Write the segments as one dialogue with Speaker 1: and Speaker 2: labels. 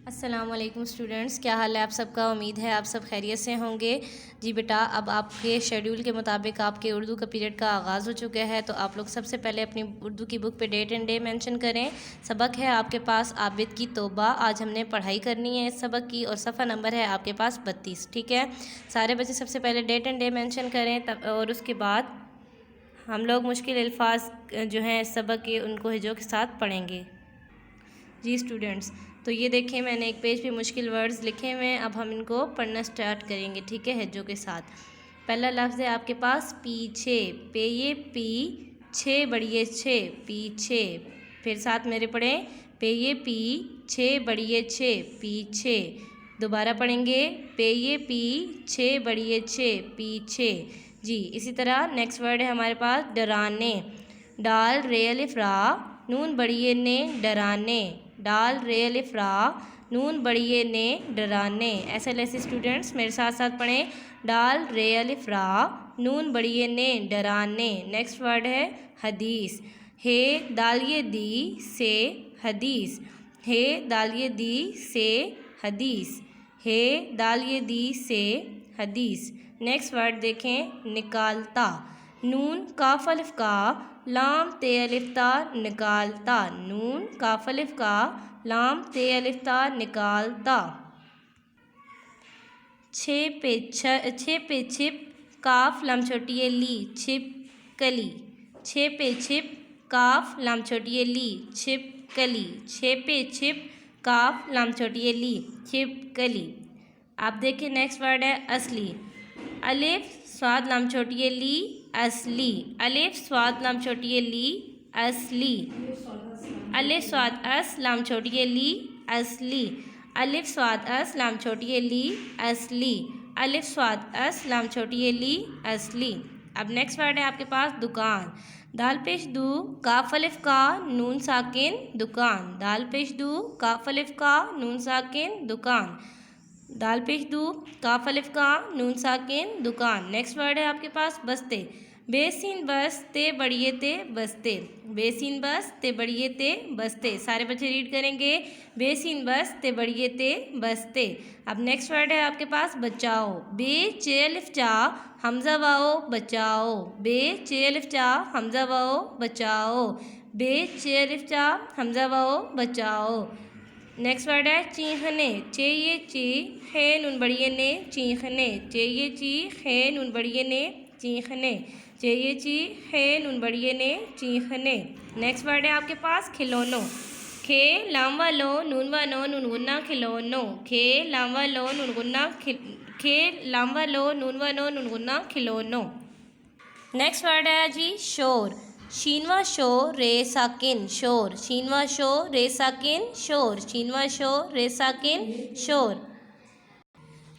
Speaker 1: السلام علیکم اسٹوڈنٹس، کیا حال ہے آپ سب کا؟ امید ہے آپ سب خیریت سے ہوں گے۔ جی بیٹا، اب آپ کے شیڈول کے مطابق آپ کے اردو کا پیریڈ کا آغاز ہو چکا ہے، تو آپ لوگ سب سے پہلے اپنی اردو کی بک پہ ڈیٹ اینڈ ڈے مینشن کریں۔ سبق ہے آپ کے پاس عابد کی توبہ۔ آج ہم نے پڑھائی کرنی ہے اس سبق کی، اور صفحہ نمبر ہے آپ کے پاس 32، ٹھیک ہے؟ سارے بچے سب سے پہلے ڈیٹ اینڈ ڈے مینشن کریں، اور اس کے بعد ہم لوگ مشکل الفاظ جو ہیں اس سبق کے ان کو ہجوں کے ساتھ پڑھیں گے۔ جی اسٹوڈنٹس، تو یہ دیکھیں میں نے ایک پیج پہ مشکل ورڈز لکھے ہوئے ہیں، اب ہم ان کو پڑھنا سٹارٹ کریں گے، ٹھیک ہے، ہجوں کے ساتھ۔ پہلا لفظ ہے آپ کے پاس پیچھے، پے یہ پی، چھ بڑیے چھ، پیچھے۔ پھر ساتھ میرے پڑھیں، پے یہ پی، چھ بڑیے چھ، پیچھے۔ دوبارہ پڑھیں گے، پے یہ پی، چھ بڑیے چھ، پیچھے۔ جی اسی طرح نیکسٹ ورڈ ہے ہمارے پاس ڈرانے، ڈال رے الف را، نون بڑیے نے، ڈرانے، ڈال رے الف را، نون بڑیے نے، ڈرانے۔ ایسے اسٹوڈنٹس میرے ساتھ ساتھ پڑھیں، ڈال رے الف را، نون بڑیے نے، ڈرانے۔ نیکسٹ ورڈ ہے حدیث، ہے دالیے دی سے، حدیث، ہے دالیے دی سے، حدیث، ہے دالیے دی سے، حدیث۔ نیکسٹ ورڈ دیکھیں، نکالتا، نون کاف الف کا، لام تے الف تا، نکالتا، نون کاف الف کا، لام تے الف تا، نکالتا۔ چھ پہ چھپ، کاف لام چھوٹی لی، چھپ کلی، چھ پہ چھپ، کاف لام چھوٹی لی، چھپ کلی، چھ پہ چھپ، کاف لام چھوٹی لی، چھپ کلی۔ آپ دیکھیں نیکسٹ ورڈ ہے اصلی، الف صاد لام چھوٹی لی، اصلی، الف صاد لام چھوٹی لی، اصلی، الف صاد اس لام چھوٹی لی، اصلی، الف صاد اس لام چھوٹی لی، اصلی، الف صاد اس لام چھوٹی لی، اصلی۔ اب نیکسٹ ورڈ ہے آپ کے پاس دکان، دال پیش دو، کاف الف کا، نون ساکن، دکان، دال پیش دو، کاف الف کا، نون ساکن، دکان، دال پیش دو، کاف الف کا، نون ساکن، دکان۔ نیکسٹ ورڈ ہے آپ کے پاس بستے، بے سین بس تے بڑیے تے، بستے، بے سین بس تے بڑیے تے، بستے۔ سارے بچے ریڈ کریں گے، بے سین بس تے بڑیے تے، بستے۔ اب نیکسٹ ورڈ ہے آپ کے پاس بچاؤ، بے چھ الف چا، حمزہ واؤ، بچاؤ، بے چھ الف چا، حمزہ واؤ، بچاؤ، بے چھ الف چا، حمزہ واؤ، بچاؤ۔ نیکسٹ ورڈ ہے چیخنے، چھ یہ چی، خے نون بڑیے نے، چیخنے، چھ یہ چی، خے نون بڑیے نے، چیخنے، چھ یہ چی، خے نون بڑیے نے، چیخنے۔ نیکسٹ ورڈ ہے آپ کے پاس کھلونوں، کھے لام و لو، نون و نو، نون غنہ، کھلونوں، کھے لام و لو، نون غنہ، کھے لام و لو، نون و نو، نون غنہ، کھلونوں۔ نیکسٹ ورڈ ہے جی شور، شین و شو، رے ساکن، شور، شین و شو، رے ساکن، شور، شین و شو، رے ساکن، شور۔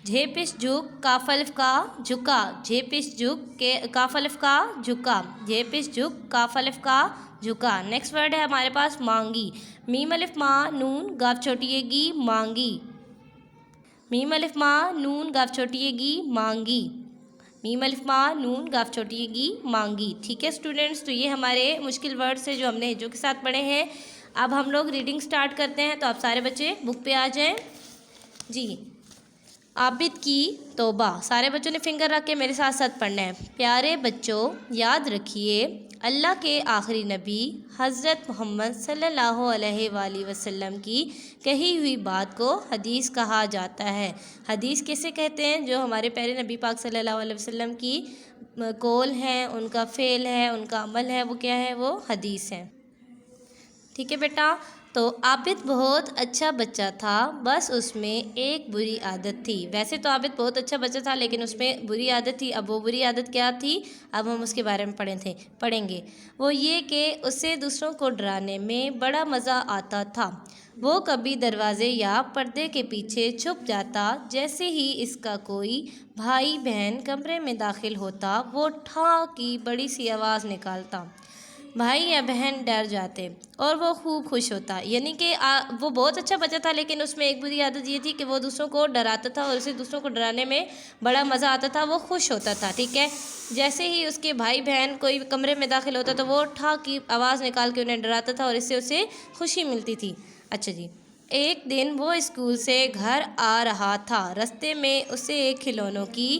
Speaker 1: جھے پش جھک، کاف الف کا، جھکا، جھے پش جھک، کاف الف کا، جھکا، جھے پش جھک، کاف الف کا، جھکا۔ نیکسٹ ورڈ ہے ہمارے پاس مانگی، میم الف ما، نون گاف چھوٹی گی، مانگی، میم الف ما، نون گاف چھوٹی گی، مانگی، میم الف ما، نون گاف چھوٹی گی، مانگی۔ ٹھیک ہے اسٹوڈنٹس، تو یہ ہمارے مشکل ورڈز ہیں جو ہم نے ہجوں کے ساتھ پڑھے ہیں۔ اب ہم لوگ ریڈنگ سٹارٹ کرتے ہیں، تو آپ سارے بچے بک پہ آ جائیں۔ جی عابد کی توبہ، سارے بچوں نے فنگر رکھ کے میرے ساتھ ساتھ پڑھنا ہے۔ پیارے بچوں، یاد رکھیے اللہ کے آخری نبی حضرت محمد صلی اللہ علیہ وآلہ وسلم کی کہی ہوئی بات کو حدیث کہا جاتا ہے۔ حدیث کیسے کہتے ہیں؟ جو ہمارے پیارے نبی پاک صلی اللہ علیہ وسلم کی قول ہے، ان کا فعل ہے، ان کا عمل ہے، وہ کیا ہے؟ وہ حدیث ہے۔ ٹھیک ہے بیٹا، تو عابد بہت اچھا بچہ تھا، بس اس میں ایک بری عادت تھی۔ ویسے تو عابد بہت اچھا بچہ تھا، لیکن اس میں بری عادت تھی۔ اب وہ بری عادت کیا تھی؟ اب ہم اس کے بارے میں پڑھیں گے۔ وہ یہ کہ اسے دوسروں کو ڈرانے میں بڑا مزہ آتا تھا۔ وہ کبھی دروازے یا پردے کے پیچھے چھپ جاتا، جیسے ہی اس کا کوئی بھائی بہن کمرے میں داخل ہوتا وہ ٹھاں کی بڑی سی آواز نکالتا، بھائی یا بہن ڈر جاتے اور وہ خوب خوش ہوتا۔ یعنی کہ وہ بہت اچھا بچہ تھا، لیکن اس میں ایک بری عادت یہ تھی کہ وہ دوسروں کو ڈراتا تھا، اور اسے دوسروں کو ڈرانے میں بڑا مزہ آتا تھا، وہ خوش ہوتا تھا۔ ٹھیک ہے، جیسے ہی اس کے بھائی بہن کوئی کمرے میں داخل ہوتا تو وہ ٹھا کی آواز نکال کے انہیں ڈراتا تھا، اور اس سے اسے خوشی ملتی تھی۔ اچھا جی، ایک دن وہ اسکول سے گھر آ رہا تھا، رستے میں اسے ایک کھلونوں کی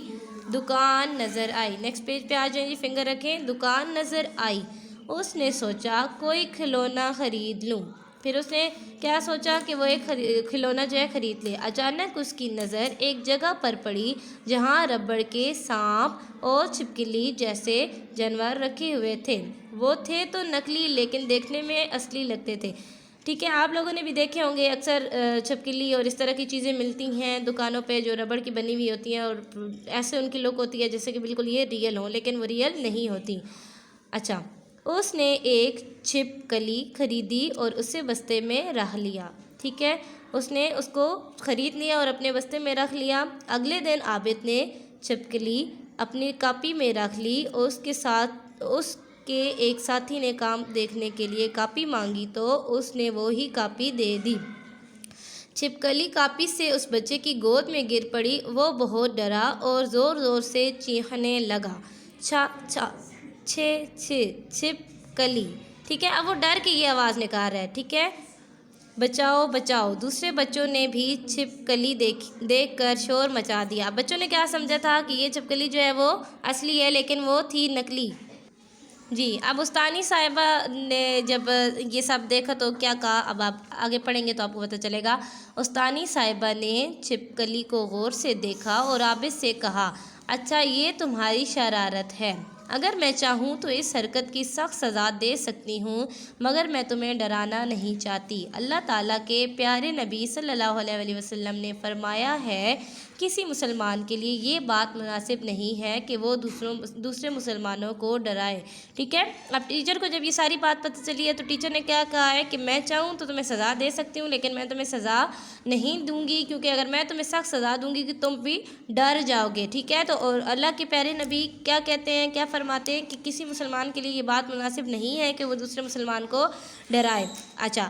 Speaker 1: دکان نظر آئی۔ نیکسٹ پیج پہ آ جائیں جی، فنگر رکھیں، دکان نظر آئی۔ اس نے سوچا کوئی کھلونا خرید لوں۔ پھر اس نے کیا سوچا کہ وہ ایک کھلونا جو ہے خرید لے۔ اچانک اس کی نظر ایک جگہ پر پڑی جہاں ربڑ کے سانپ اور چھپکلی جیسے جانور رکھے ہوئے تھے۔ وہ تھے تو نکلی لیکن دیکھنے میں اصلی لگتے تھے۔ ٹھیک ہے، آپ لوگوں نے بھی دیکھے ہوں گے، اکثر چھپکلی اور اس طرح کی چیزیں ملتی ہیں دکانوں پہ جو ربڑ کی بنی ہوئی ہوتی ہیں، اور ایسے ان کی لک ہوتی ہے جیسے کہ بالکل یہ ریئل ہوں، لیکن وہ ریئل نہیں ہوتی۔ اچھا، اس نے ایک چھپکلی خریدی اور اسے بستے میں رکھ لیا۔ ٹھیک ہے، اس نے اس کو خرید لیا اور اپنے بستے میں رکھ لیا۔ اگلے دن عابد نے چھپکلی اپنی کاپی میں رکھ لی۔ اس کے ایک ساتھی نے کام دیکھنے کے لیے کاپی مانگی تو اس نے وہی کاپی دے دی۔ چھپکلی کاپی سے اس بچے کی گود میں گر پڑی۔ وہ بہت ڈرا اور زور زور سے چیخنے لگا، چھا چھا چھے چھے چھپکلی۔ ٹھیک ہے، اب وہ ڈر کے یہ آواز نکال رہا ہے۔ ٹھیک ہے، بچاؤ بچاؤ۔ دوسرے بچوں نے بھی چھپکلی دیکھ کر شور مچا دیا۔ بچوں نے کیا سمجھا تھا کہ یہ چھپکلی جو ہے وہ اصلی ہے، لیکن وہ تھی نکلی۔ جی، اب استانی صاحبہ نے جب یہ سب دیکھا تو کیا کہا، اب آپ آگے پڑھیں گے تو آپ کو پتہ چلے گا۔ استانی صاحبہ نے چھپکلی کو غور سے دیکھا اور عابد سے کہا، اچھا یہ تمہاری شرارت ہے، اگر میں چاہوں تو اس حرکت کی سخت سزا دے سکتی ہوں، مگر میں تمہیں ڈرانا نہیں چاہتی۔ اللہ تعالیٰ کے پیارے نبی صلی اللہ علیہ وسلم نے فرمایا ہے، کسی مسلمان کے لیے یہ بات مناسب نہیں ہے کہ وہ دوسرے مسلمانوں کو ڈرائے۔ ٹھیک ہے، اب ٹیچر کو جب یہ ساری بات پتہ چلی ہے تو ٹیچر نے کیا کہا ہے کہ میں چاہوں تو تمہیں سزا دے سکتی ہوں، لیکن میں تمہیں سزا نہیں دوں گی، کیونکہ اگر میں تمہیں سخت سزا دوں گی کہ تم بھی ڈر جاؤ گے۔ ٹھیک ہے، تو اور اللہ کے پیارے نبی کیا کہتے ہیں، کیا فرماتے ہیں کہ کسی مسلمان کے لیے یہ بات مناسب نہیں ہے کہ وہ دوسرے مسلمان کو ڈرائے۔ اچھا،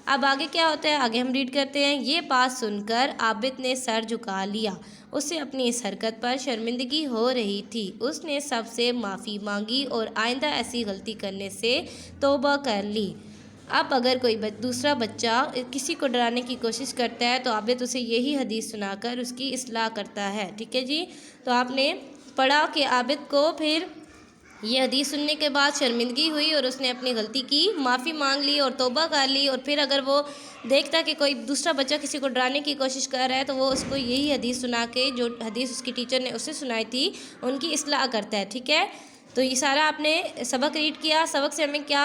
Speaker 1: اب آگے کیا ہوتا ہے، آگے ہم ریڈ کرتے ہیں۔ یہ بات سن کر عابد نے سر جھکا لیا، اسے اپنی اس حرکت پر شرمندگی ہو رہی تھی۔ اس نے سب سے معافی مانگی اور آئندہ ایسی غلطی کرنے سے توبہ کر لی۔ اب اگر کوئی دوسرا بچہ کسی کو ڈرانے کی کوشش کرتا ہے تو عابد اسے یہی حدیث سنا کر اس کی اصلاح کرتا ہے۔ ٹھیک ہے جی، تو آپ نے پڑھا کہ عابد کو پھر یہ حدیث سننے کے بعد شرمندگی ہوئی اور اس نے اپنی غلطی کی معافی مانگ لی اور توبہ کر لی، اور پھر اگر وہ دیکھتا کہ کوئی دوسرا بچہ کسی کو ڈرانے کی کوشش کر رہا ہے تو وہ اس کو یہی حدیث سنا کے، جو حدیث اس کی ٹیچر نے اسے سنائی تھی، ان کی اصلاح کرتا ہے۔ ٹھیک ہے، تو یہ سارا آپ نے سبق ریڈ کیا۔ سبق سے ہمیں کیا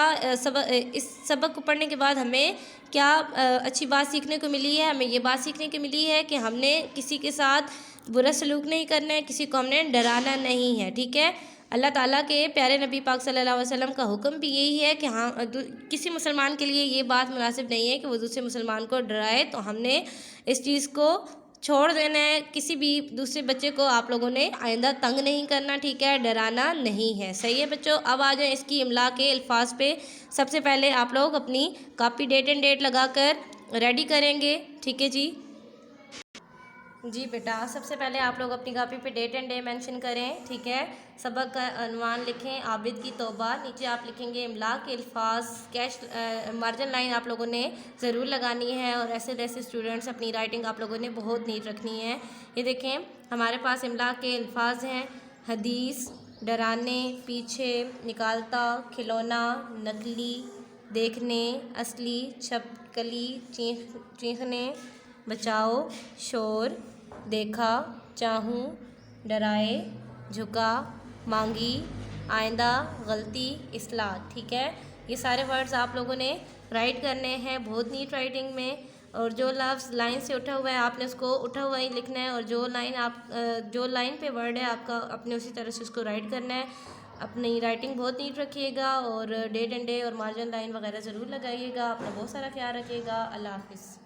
Speaker 1: اس سبق کو پڑھنے کے بعد ہمیں کیا اچھی بات سیکھنے کو ملی ہے؟ ہمیں یہ بات سیکھنے کو ملی ہے کہ ہم نے کسی کے ساتھ برا سلوک نہیں کرنا ہے، کسی کو ہم نے ڈرانا نہیں ہے۔ ٹھیک ہے، اللہ تعالیٰ کے پیارے نبی پاک صلی اللہ علیہ وسلم کا حکم بھی یہی ہے کہ ہاں کسی مسلمان کے لیے یہ بات مناسب نہیں ہے کہ وہ دوسرے مسلمان کو ڈرائے، تو ہم نے اس چیز کو چھوڑ دینا ہے۔ کسی بھی دوسرے بچے کو آپ لوگوں نے آئندہ تنگ نہیں کرنا، ٹھیک ہے، ڈرانا نہیں ہے۔ صحیح ہے بچوں، اب آ جائیں اس کی املا کے الفاظ پہ۔ سب سے پہلے آپ لوگ اپنی کاپی ڈیٹ اینڈ ڈیٹ لگا کر ریڈی کریں گے۔ ٹھیک ہے جی، جی بیٹا، سب سے پہلے آپ لوگ اپنی کاپی پہ ڈیٹ اینڈ ڈے مینشن کریں۔ ٹھیک ہے، سبق کا عنوان لکھیں عابد کی توبہ، نیچے آپ لکھیں گے املا کے الفاظ، مارجن لائن آپ لوگوں نے ضرور لگانی ہے، اور ایسے جیسے اسٹوڈنٹس اپنی رائٹنگ آپ لوگوں نے بہت نیٹ رکھنی ہے۔ یہ دیکھیں ہمارے پاس املا کے الفاظ ہیں، حدیث، ڈرانے، پیچھے، نکالتا، کھلونا، نکلی، دیکھنے، اصلی، چھپکلی، چیخنے، بچاؤ، شور، دیکھا، چاہوں، ڈرائے، جھکا، مانگی، آئندہ، غلطی، اصلاح۔ ٹھیک ہے، یہ سارے ورڈز آپ لوگوں نے رائٹ کرنے ہیں بہت نیٹ رائٹنگ میں، اور جو لفظ لائن سے اٹھا ہوا ہے آپ نے اس کو اٹھا ہوا ہی لکھنا ہے، اور جو لائن پہ ورڈ ہے آپ کا اپنے اسی طرح سے اس کو رائٹ کرنا ہے۔ اپنی رائٹنگ بہت نیٹ رکھیے گا، اور ڈیٹ اینڈ ڈے اور مارجن لائن وغیرہ ضرور لگائیے گا۔ اپنا بہت سارا خیال رکھیے گا۔ اللہ حافظ۔